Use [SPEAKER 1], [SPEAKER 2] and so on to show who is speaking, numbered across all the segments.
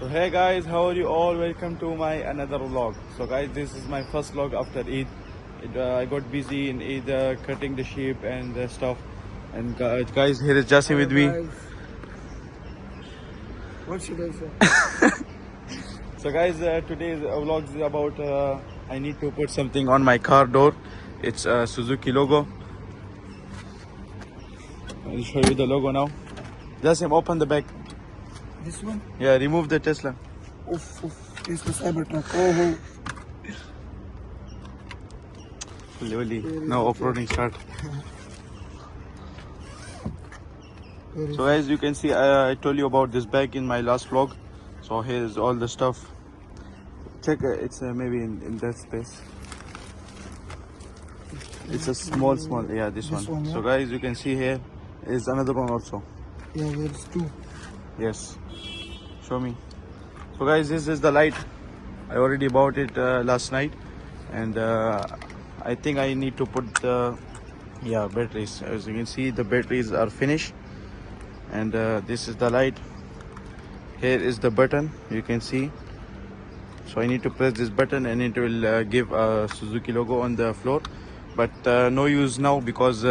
[SPEAKER 1] So hey guys, how are you all? Welcome to my another vlog. So guys, this is my first vlog after Eid. I got busy in Eid cutting the sheep and stuff. And guys, here is Jassim with me.
[SPEAKER 2] Guys, what should I say?
[SPEAKER 1] So guys, today's vlog is about I need to put something on my car door. It's a Suzuki logo. I'll show you the logo now. Jassim, open the back.
[SPEAKER 2] This one?
[SPEAKER 1] Yeah, remove the Tesla.
[SPEAKER 2] Oof, it's the Cybertruck. Oh,
[SPEAKER 1] Slowly. Now off-roading start. So as you can see, I told you about this bag in my last vlog. So here's all the stuff. Check, it's maybe in that space. It's a small, yeah, this one.
[SPEAKER 2] Yeah?
[SPEAKER 1] So guys, you can see here is another one also.
[SPEAKER 2] Yeah, there's two.
[SPEAKER 1] Yes. Show me. So guys, this is the light. I already bought it last night, and I think I need to put the batteries. As you can see, the batteries are finished, and this is the light. Here is the button, you can see. So I need to press this button and it will give a Suzuki logo on the floor, but no use now because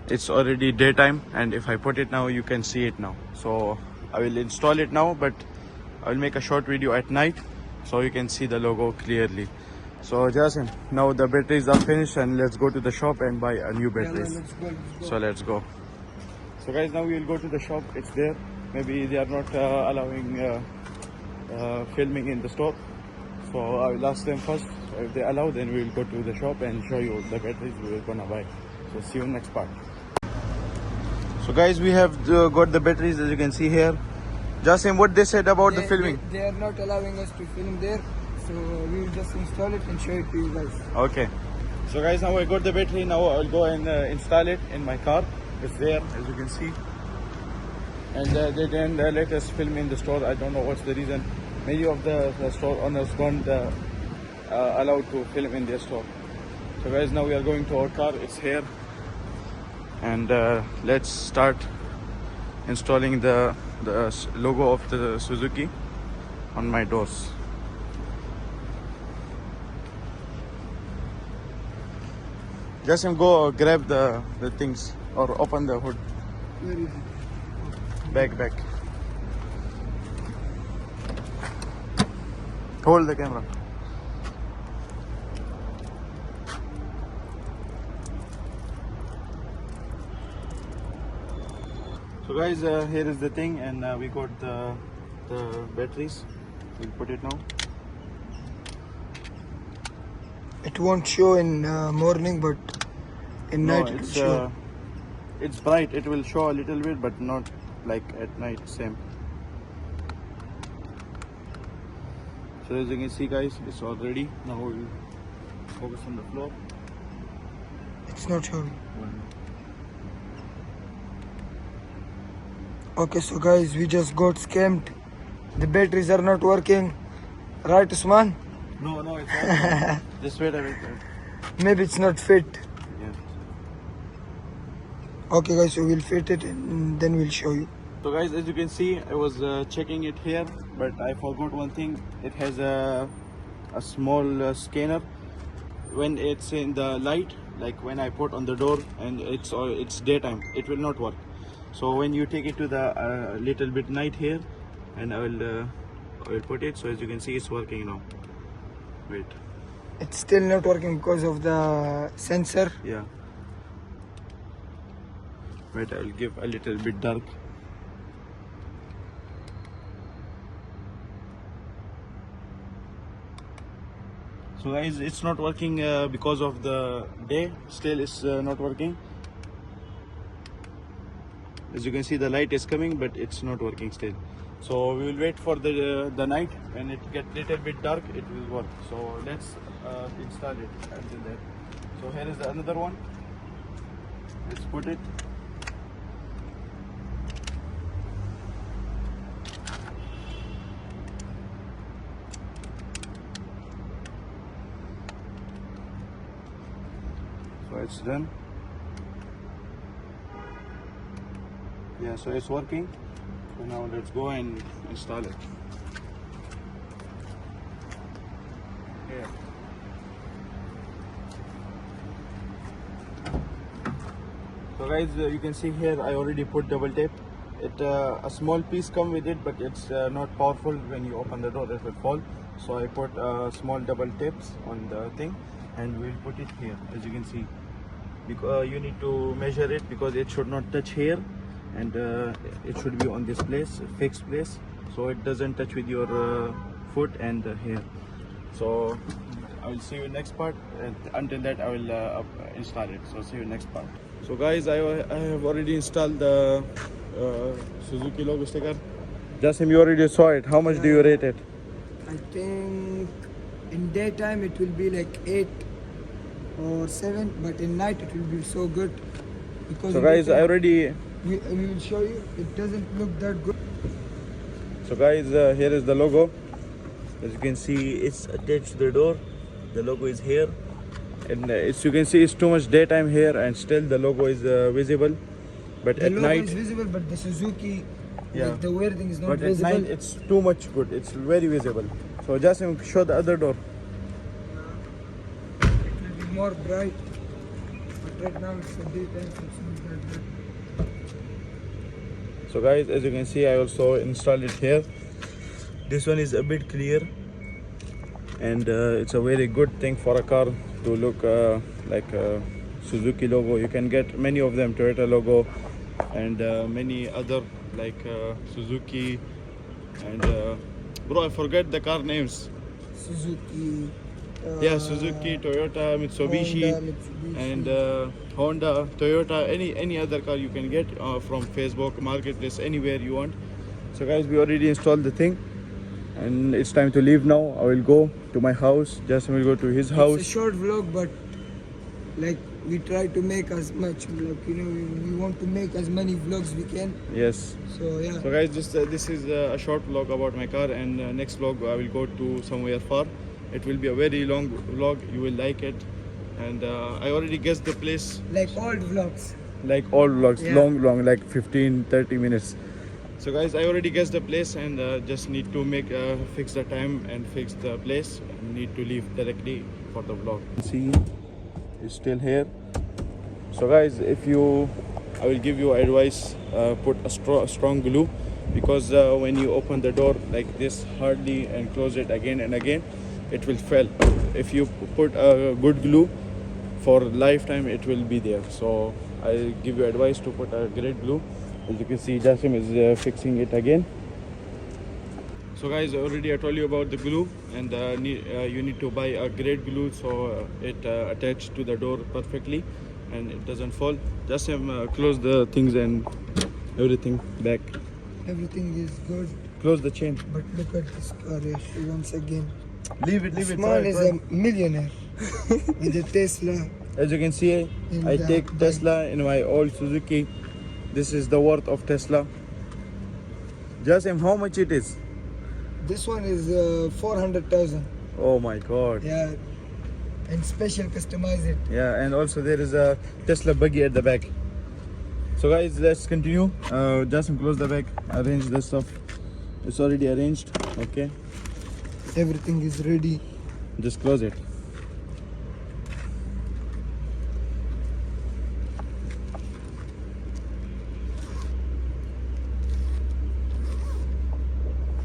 [SPEAKER 1] it's already daytime, and if I put it now you can see it now. So I will install it now, but I will make a short video at night so you can see the logo clearly. So Jassim, now the batteries are finished and let's go to the shop and buy a new batteries.
[SPEAKER 2] Yeah, let's go.
[SPEAKER 1] So let's go. So guys, now we will go to the shop. It's there. Maybe they are not allowing filming in the store, so I will ask them first. So if they allow, then we will go to the shop and show you the batteries we are gonna buy. So see you next part. So guys, we have got the batteries, as you can see here. Jassim, what they said about the filming?
[SPEAKER 2] They are not allowing us to film there, so we will just install it and show it to you guys.
[SPEAKER 1] Okay. So guys, now I got the battery. Now I will go and install it in my car. It's there, as you can see. And they didn't let us film in the store. I don't know what's the reason. Many of the store owners don't allow to film in their store. So guys, now we are going to our car. It's here. And let's start installing the logo of the Suzuki on my doors. Just go grab the things or open the hood.
[SPEAKER 2] Where is it?
[SPEAKER 1] Back. Hold the camera. So guys, here is the thing, and we got the batteries. We'll put it now.
[SPEAKER 2] It won't show in morning, but in night it will show.
[SPEAKER 1] It's bright. It will show a little bit, but not like at night. Same. So as you can see, guys, it's all ready. Now we'll focus on the floor.
[SPEAKER 2] It's not showing. Okay, so guys, we just got scammed. The batteries are not working. Right, Usman?
[SPEAKER 1] No, it's all just wait a bit.
[SPEAKER 2] Maybe it's not fit.
[SPEAKER 1] Yeah.
[SPEAKER 2] Okay, guys, so we'll fit it and then we'll show you.
[SPEAKER 1] So guys, as you can see, I was checking it here, but I forgot one thing. It has a small scanner. When it's in the light, like when I put on the door and it's daytime, it will not work. So when you take it to the little bit night here, and I will put it. So as you can see, it's working now. Wait.
[SPEAKER 2] It's still not working because of the sensor.
[SPEAKER 1] Yeah. Wait, I will give a little bit dark. So guys, it's not working because of the day. Still it's not working. As you can see, the light is coming, but it's not working still. So we will wait for the night. When it gets little bit dark, it will work. So let's install it until then. So here is another one. Let's put it. So it's done. Yeah, so it's working. So now let's go and install it. here. So guys, you can see here I already put double tape. A small piece come with it, but it's not powerful. When you open the door it will fall, so I put small double tapes on the thing, and we'll put it here. As you can see, because you need to measure it, because it should not touch here, and it should be on this place, fixed place, so it doesn't touch with your foot and here. So I will see you next part, and until that I will install it. So see you next part. So guys, I have already installed the Suzuki logo sticker. Jasim, you already saw it. How much do you rate it?
[SPEAKER 2] I think in daytime it will be like 8 or 7, but in night it will be so good. Because
[SPEAKER 1] So
[SPEAKER 2] in
[SPEAKER 1] guys, I
[SPEAKER 2] daytime,
[SPEAKER 1] already.
[SPEAKER 2] we will show you. It doesn't look that good.
[SPEAKER 1] So guys, here is the logo. As you can see, it's attached to the door. The logo is here, and as you can see, it's too much daytime here, and still the logo is visible. But
[SPEAKER 2] The
[SPEAKER 1] at
[SPEAKER 2] logo
[SPEAKER 1] night,
[SPEAKER 2] is visible, but the Suzuki,
[SPEAKER 1] Yeah.
[SPEAKER 2] like the wording is not
[SPEAKER 1] but at
[SPEAKER 2] visible.
[SPEAKER 1] night it's too much good. It's very visible. So Jasim, show the other door.
[SPEAKER 2] It will be more bright. But right now it's a daytime, so it's not that bright.
[SPEAKER 1] So guys, as you can see, I also installed it here. This one is a bit clear, and it's a very good thing for a car to look like a Suzuki logo. You can get many of them, Toyota logo, and many other like Suzuki, and bro, I forget the car names.
[SPEAKER 2] Suzuki.
[SPEAKER 1] Yeah, Suzuki, Toyota, Mitsubishi,
[SPEAKER 2] Honda, Mitsubishi.
[SPEAKER 1] and Honda, Toyota, any other car you can get from Facebook Marketplace, anywhere you want. So guys, we already installed the thing, and it's time to leave now. I will go to my house. Jasim will go to his
[SPEAKER 2] It's a
[SPEAKER 1] house.
[SPEAKER 2] short vlog, but like we try to make as much. Like we want to make as many vlogs we can.
[SPEAKER 1] Yes.
[SPEAKER 2] So yeah.
[SPEAKER 1] So guys, this is a short vlog about my car, and next vlog I will go to somewhere far. It will be a very long vlog. You will like it, and I already guessed the place.
[SPEAKER 2] Like old vlogs.
[SPEAKER 1] Like all vlogs,
[SPEAKER 2] Yeah.
[SPEAKER 1] long, like 15-30 minutes. So guys, I already guessed the place, and just need to fix the time and fix the place. Need to leave directly for the vlog. See, it's still here. So guys, I will give you advice, put a strong glue, because when you open the door like this hardly and close it again and again, it will fail. If you put a good glue for lifetime, it will be there. So I give you advice to put a great glue. As you can see, Jasim is fixing it again. So guys, already I told you about the glue, and you need to buy a great glue, so it attached to the door perfectly and it doesn't fall. Jasim, close the things and everything back.
[SPEAKER 2] Everything is good,
[SPEAKER 1] Close the chain.
[SPEAKER 2] but look at this car Yashi, once again.
[SPEAKER 1] Leave it.
[SPEAKER 2] This man is a millionaire with a Tesla.
[SPEAKER 1] As you can see,
[SPEAKER 2] In
[SPEAKER 1] I
[SPEAKER 2] the
[SPEAKER 1] take
[SPEAKER 2] back.
[SPEAKER 1] Tesla in my old Suzuki. This is the worth of Tesla. Jasim, how much it is?
[SPEAKER 2] This one is 400,000.
[SPEAKER 1] Oh my god.
[SPEAKER 2] Yeah, and special customize it.
[SPEAKER 1] Yeah, and also there is a Tesla buggy at the back. So guys, let's continue. Jasim, close the back. Arrange the stuff. It's already arranged. Okay,
[SPEAKER 2] Everything is ready.
[SPEAKER 1] just close it.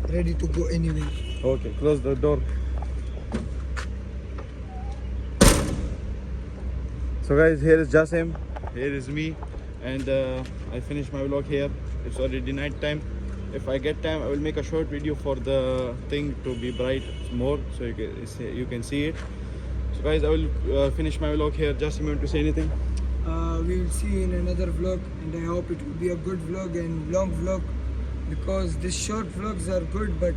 [SPEAKER 2] Ready to go anywhere.
[SPEAKER 1] Okay, close the door. So guys, here is Jasim, here is me, and I finish my vlog here. It's already night time. If I get time, I will make a short video for the thing to be bright more, so you can see it. So guys, I will finish my vlog here. Jasim, you want to say anything?
[SPEAKER 2] We will see you in another vlog, and I hope it will be a good vlog and long vlog, because these short vlogs are good, but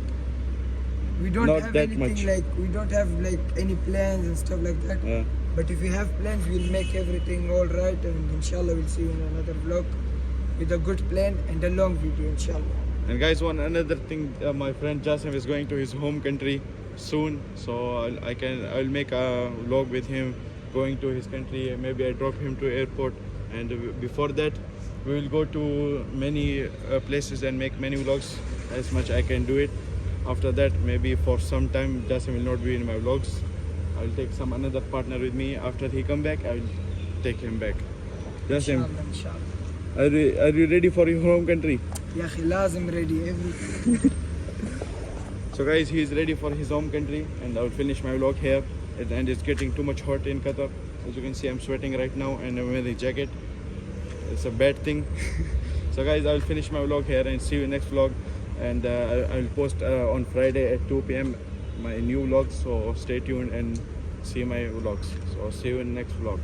[SPEAKER 2] we don't
[SPEAKER 1] Not
[SPEAKER 2] have
[SPEAKER 1] that
[SPEAKER 2] anything
[SPEAKER 1] much.
[SPEAKER 2] like we don't have like any plans and stuff like that.
[SPEAKER 1] Yeah.
[SPEAKER 2] But if we have plans, we'll make everything all right, and inshallah we'll see you in another vlog with a good plan and a long video, inshallah.
[SPEAKER 1] And guys, another thing, my friend Jasim is going to his home country soon, so I'll make a vlog with him going to his country. Maybe I drop him to airport, and before that we will go to many places and make many vlogs as much I can do it. After that, maybe for some time Jasim will not be in my vlogs, I'll take some another partner with me. After he come back, I'll take him back. Just him.
[SPEAKER 2] Inshallah, inshallah.
[SPEAKER 1] Are you ready for your home country?
[SPEAKER 2] يا أخي لازم ready every.
[SPEAKER 1] So guys, he is ready for his home country, and I will finish my vlog here. And it's getting too much hot in Qatar. As you can see, I'm sweating right now, and I'm wearing a jacket. It's a bad thing. So guys, I will finish my vlog here and see you in next vlog. And I will post on Friday at 2 p.m. my new vlogs. So stay tuned and see my vlogs. So see you in next vlog.